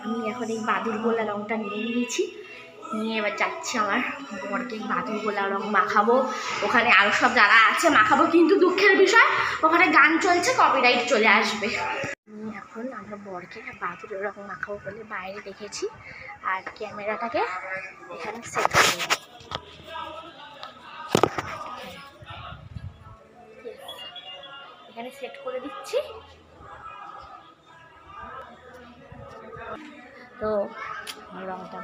আমি এখন এই বাদুর গোলা রঙটা নিয়ে নিয়েছি, নিয়ে এবার যাচ্ছি আমার বরকে বাদুর গোলা রঙ মাখাবো। ওখানে আরও সব যারা আছে মাখাবো, কিন্তু দুঃখের বিষয় ওখানে গান চলছে, কপিরাইট চলে আসবে। আমি এখন আমার বরকে বাদুর রঙ মাখাবো বলে বাইরে রেখেছি, আর ক্যামেরাটাকে এখানে সেট করে দিই। এখানে সেট করে দিচ্ছি। তো রঙটা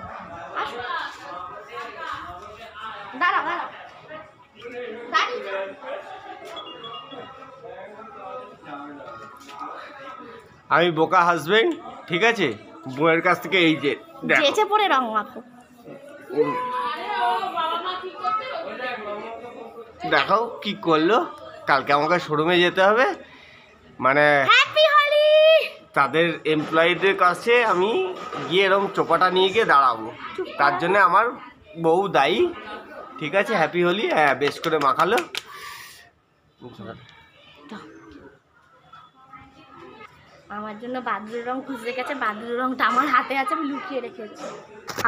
দাঁড়াও দাঁড়াও আমি বোকা হাজবেন্ড, ঠিক আছে? বউয়ের কাছ থেকে এই যে যেচে পড়ে রং মাখো। দেখো কি করলো। কালকে আমাকে শোরুমে যেতে হবে, মানে হ্যাপি হোলি। তাদের এমপ্লয়িদের কাছে আমি গিয়ে এরকম চোপাটা নিয়ে গিয়ে দাঁড়াবো, তার জন্য আমার বউ দায়ী, ঠিক আছে? হ্যাপি হোলি। হ্যাঁ, বেশ করে মাখালো। আমার জন্য বাদুরের রং খুঁজে গেছে, বাদুরের রংটা আমার হাতে আছে, আমি লুকিয়ে রেখেছি।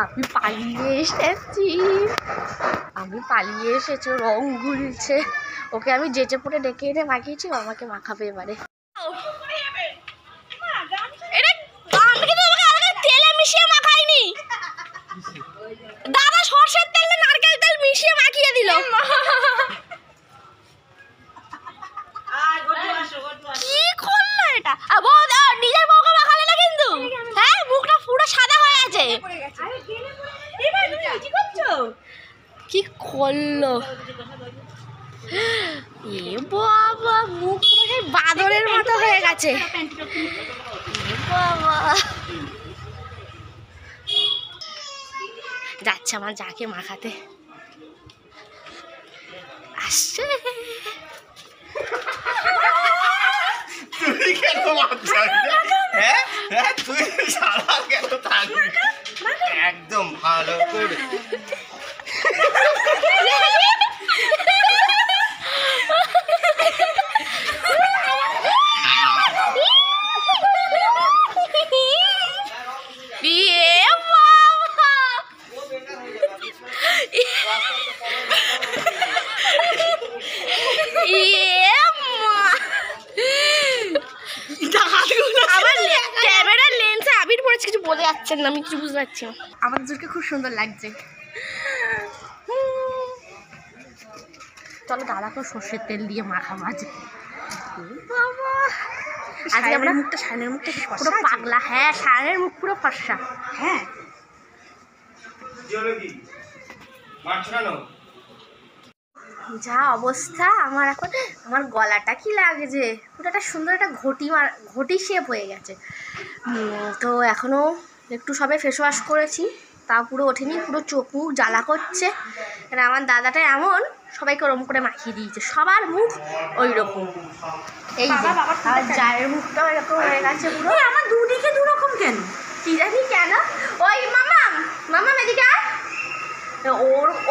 আমি পালিয়ে এসেছি, আমি পালিয়ে এসেছি, রং ঘুরছে। ওকে আমি যেচে পড়ে ডেকে এনে মাখিয়েছি, ও আমাকে মাখাবে এবারে। তেলে মিশিয়ে মাখাইনি দাদা, সরষের তেল নারকেল তেল মিশিয়ে মাখিয়ে দিল। কি করলো এটা? নিজের বউকে মাখালে না কিন্তু, হ্যাঁ? মুখটা পুরো সাদা হয়ে আছে। কি করলো? এ বাবা, মুখ পুরো বাদরের মতো হয়ে গেছে। বাবা, যাচ্ছে আমার যাকে মাখাতে, আসছে। তুই কেন তুই সারা কেন থাকবি? একদম ভালো করে কিছু বলে যাচ্ছেন না, আমি কিছু বুঝতে পারছি না। আমার দুজনকে খুব সুন্দর লাগছে। চলো দাদাকে সর্ষের তেল দিয়ে মাখাবো আজকে। বাবা, আজকে আমরা মুখটা, সায়নের মুখটা পুরো পাগলা। হ্যাঁ, সায়নের মুখ পুরো ফর্সা। হ্যাঁ, যা অবস্থা আমার এখন, আমার গলাটা কি লাগছে, পুরো একটা সুন্দর একটা ঘটি শেপ হয়ে গেছে। তো এখনও একটু সবে ফেস ওয়াশ করেছি, তা পুরো ওঠেনি, পুরো চোখ মুখ জ্বালা করছে। আর আমার দাদাটা এমন সবাইকে ওরকম করে মাখিয়ে দিয়েছে, সবার মুখ ওই রকম। এই যে আর জায়ের মুখটাও এরকম হয়ে গেছে পুরো। আমার দুদিকে দুরকম কেন কি জানি কেন। ওই মামা এদিকে আয়।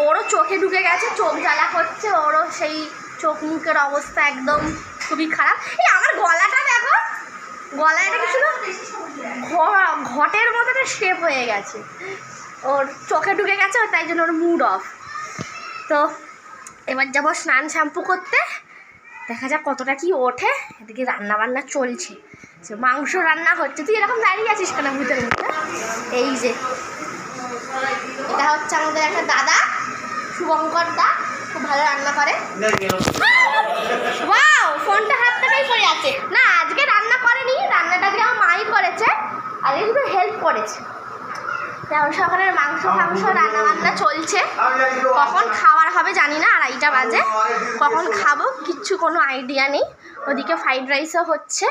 ওরও চোখে ঢুকে গেছে, চোখ জ্বালা করছে, ওরও সেই চোখ মুখের অবস্থা একদম খুবই খারাপ। এই আমার গলাটা দেখো, গলায় এটা কিছু ঘটের মতো একটা শেপ হয়ে গেছে, ওর চোখে ঢুকে গেছে, তাই জন্য ওর মুড অফ। তো এবার যাবো স্নান শ্যাম্পু করতে, দেখা যাক কতটা কি ওঠে। এদিকে রান্না বান্না চলছে, মাংস রান্না হচ্ছে। তুই এরকম দাঁড়িয়ে আছিস কেন ভিতরে? এই যে এটা হচ্ছে আমাদের একটা দাদা, শুভঙ্কর দা, খুব ভালো রান্না করে। ওয়াও, ফোনটা হাত থেকেই পড়ে আছে। না, আজকে রান্না করেনি, রান্নাটা আজকে আমার মাই করেছে, আর একটু হেল্প করেছে। যেমন সকালের মাংস রান্না বান্না চলছে, কখন খাওয়ার হবে জানি না, 2:30 বাজে। কখন খাবো কিচ্ছু কোনো আইডিয়া নেই। ওদিকে ফ্রাইড রাইসও হচ্ছে।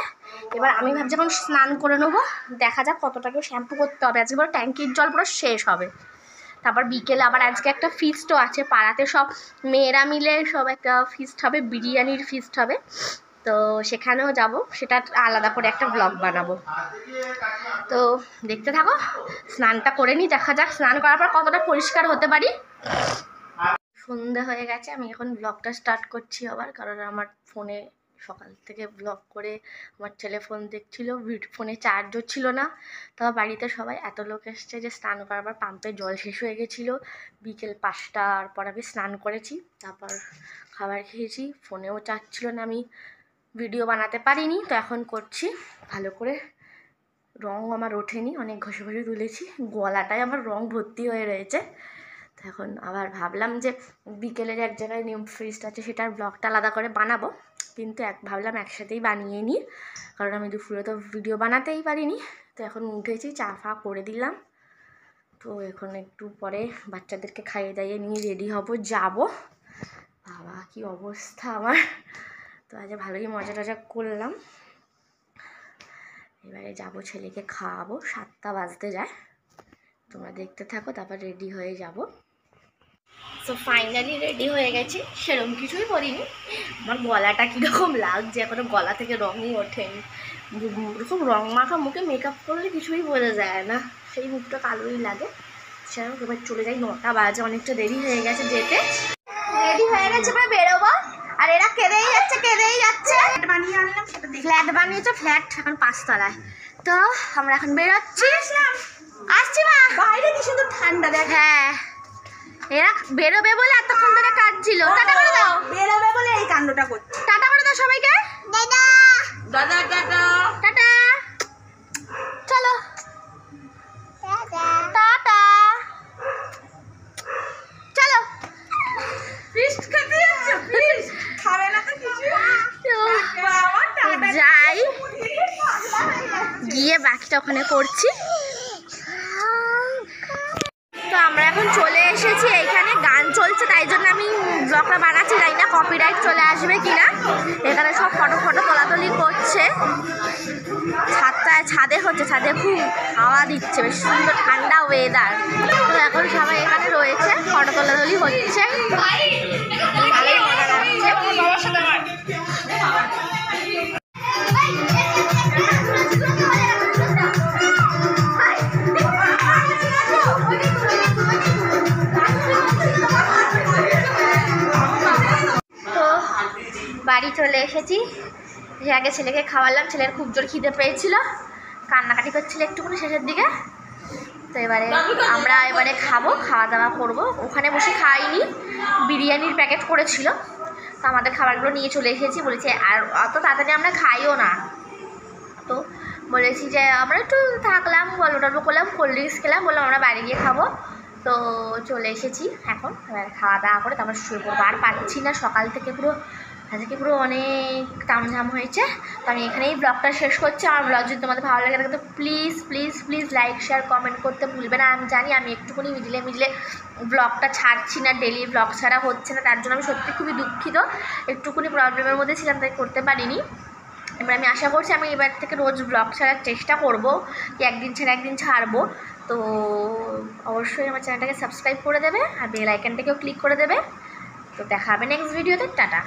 এবার আমি ভাবছি এখন স্নান করে নেবো, দেখা যাক কতটাকে শ্যাম্পু করতে হবে। আজকে পুরো ট্যাঙ্কির জল পুরো শেষ হবে। তারপর বিকেলে আবার আজকে একটা ফিস্টও আছে পাড়াতে, সব মেয়েরা মিলে সব একটা ফিস্ট হবে, বিরিয়ানির ফিস্ট হবে। তো সেখানেও যাব, সেটা আলাদা করে একটা ব্লগ বানাবো। তো দেখতে থাকো, স্নানটা করে নিই, দেখা যাক স্নান করার পর কতটা পরিষ্কার হতে পারি। সন্ধ্যা হয়ে গেছে, আমি এখন ব্লগটা স্টার্ট করছি আবার, কারণ আমার ফোনে সকাল থেকে ব্লগ করে আমার ছেলে ফোন দেখছিল, ফোনে চার্জও ছিল না। তারপর বাড়িতে সবাই এত লোক এসছে যে স্নান করার পাম্পে জল শেষ হয়ে গেছিলো। বিকেল 5টার পর আমি স্নান করেছি, তারপর খাবার খেয়েছি। ফোনেও চার্জ ছিল না, আমি ভিডিও বানাতে পারিনি। তো এখন করছি ভালো করে। রং আমার ওঠেনি, অনেক ঘষে ঘষে তুলেছি, গলাটায় আমার রং ভর্তি হয়ে রয়েছে। তো এখন আবার ভাবলাম যে বিকেলের এক জায়গায় নিউ ফ্রিজটা আছে, সেটার ব্লগটা আলাদা করে বানাবো, কিন্তু ভাবলাম একসাথেই বানিয়ে নিই, কারণ আমি দুপুরে তো ভিডিও বানাতেই পারিনি। তো এখন উঠেছি, চা ফা করে দিলাম। তো এখন একটু পরে বাচ্চাদেরকে খাইয়ে দাইয়ে নিয়ে রেডি হব, যাব। বাবা কি অবস্থা আমার! তো আজ ভালোই মজা টজা করলাম। এবারে যাব, ছেলেকে খাওয়াবো, 7টা বাজতে যায়। তোমরা দেখতে থাকো, তারপর রেডি হয়ে যাব। সো ফাইনালি রেডি হয়ে গেছি, সেরকম কিছুই করিনি। আমার গলাটা কীরকম লাগছে, এখনো গলা থেকে রঙই ওঠেনি। এরকম রং মাখা মুখে মেকআপ করলে কিছুই বোঝা যায় না, সেই মুখটা কালোই লাগে। সেরকম এবার চলে যাই, 9টা বাজে, অনেকটা দেরি হয়ে গেছে যেতে। রেডি হয়ে গেছে, এবার বেরোবো। আর এরা কেঁদেই যাচ্ছে। ফ্ল্যাট বানিয়ে আনলাম, সেটা ফ্ল্যাট বানিয়েছে, ফ্ল্যাট এখন 5তলায়। তো আমরা এখন বেরোচ্ছি। আসছি মা। বাইরে কি সুন্দর ঠান্ডা দেখ। হ্যাঁ, এরা বেরোবে বলে এতক্ষণ ধরে কাটছিল। টাটা করে দাও। বেরোবে বলে এই কাণ্ডটা করছে। টাটা করে দাও সবাইকে। দাদা দাদা টাটা। টাটা, চলো টাটা, চলো। ফিস্ট খেতে যাচ্ছে, ফিস্ট খাবে না তো কিছু। বাবা টাটা যাই, গিয়ে বাকিটা ওখানে করছি। তো আমরা এখন চলে এসেছি, এইখানে গান চলছে, তাই জন্য আমি ব্লগটা বানাচ্ছি, জানি না কপিরাইট চলে আসবে কিনা। এখানে সব ফটো তোলাতুলি করছে। ছাদে হচ্ছে, ছাদে খুব হাওয়া দিচ্ছে, বেশ সুন্দর ঠান্ডা ওয়েদার। তো এখন সবাই এখানে রয়েছে, ফটো তোলাতুলি হচ্ছে, ভালোই মজা লাগছে। তো বাড়ি চলে এসেছি, এর আগে ছেলেকে খাওয়ালাম, ছেলের খুব জোর খিদে পেয়েছিল, কান্নাকাটি করছিল একটুখানি শেষের দিকে। তো আমরা এবারে খাবো, খাওয়া দাওয়া করবো। ওখানে বসে খাইনি, বিরিয়ানির প্যাকেট করেছিল, তো আমাদের খাবারগুলো নিয়ে চলে এসেছি। বলেছি আর অত তাড়াতাড়ি আমরা খাইও না, তো বলেছি যে আমরা একটু থাকলাম, গল্প টল্প করলাম, কোল্ড ড্রিঙ্কস খেলাম, বললাম আমরা বাইরে গিয়ে খাবো। তো চলে এসেছি, এখন এবার খাওয়া দাওয়া করে তারপর শুয়ে পড়বো। আর পাচ্ছি না, সকাল থেকে আজকে পুরো অনেক তামঝাম হয়েছে। তো আমি এখানেই ব্লগটা শেষ করছি। আমার ব্লগ যদি তোমাদের ভালো লাগে থাকে তো প্লিজ লাইক শেয়ার কমেন্ট করতে ভুলবে না। আমি জানি আমি একটুখানি মিডিলে ব্লগটা ছাড়ছি না, ডেলি ব্লগ ছাড়া হচ্ছে না, তার জন্য আমি সত্যি খুবই দুঃখিত। একটুখানি প্রবলেমের মধ্যে ছিলাম, তাই করতে পারিনি। এবার আমি আশা করছি আমি এবার থেকে রোজ ব্লগ ছাড়ার চেষ্টা করব, কি একদিন ছেড়ে একদিন ছাড়বো। তো অবশ্যই আমার চ্যানেলটাকে সাবস্ক্রাইব করে দেবে, আর বেল আইকনটাকেও ক্লিক করে দেবে। তো দেখা হবে নেক্সট ভিডিওতে। টাটা।